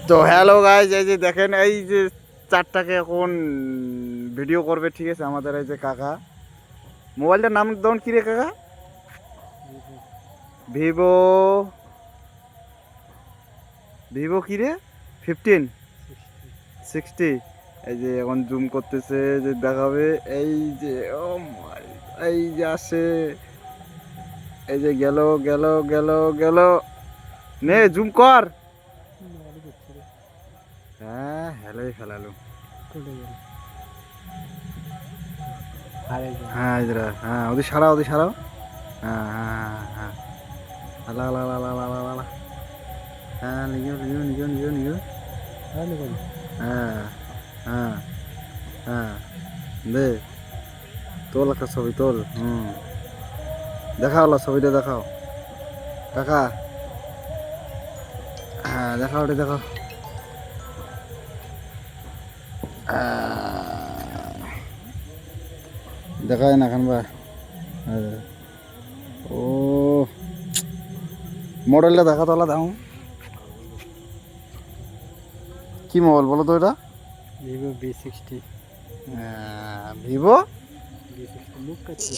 তো hello guys, এই যে দেখেন, এই যে চারটাকে এখন ভিডিও করবে, ঠিক আছে? আমাদের এই যে কাকা, মোবাইলটার নাম ধরুন কি রে কাকা? ভিভো ভিভো কি রে? 1560। এই যে এখন জুম করতেছে, যে দেখাবে। এই যে ও মাই, এই যে আসে, এই যে গেল গেল গেল গেল, নে জুম কর। হ্যাঁ, হ্যালোই ফেলালো। হ্যাঁ ইধরা, হ্যাঁ ওদের সারাও, ওদের সারাও। হ্যাঁ হ্যাঁ হ্যাঁ, আলা আলা আলা আলা আলা আলা। হ্যাঁ নিও নিও নিও নিও নিও। হ্যাঁ হ্যাঁ হ্যাঁ, দে তোল একটা ছবি তোল। দেখাও, ছবিটা দেখাও কাকা। হ্যাঁ দেখাও, ওটা দেখাও। দেখায় না খানবা। ও মডেলটা দেখা তোলা দাও। কি মোবাইল বলো তো এটা? Vivo V60। ভিভো V60 মুখ কাটছে।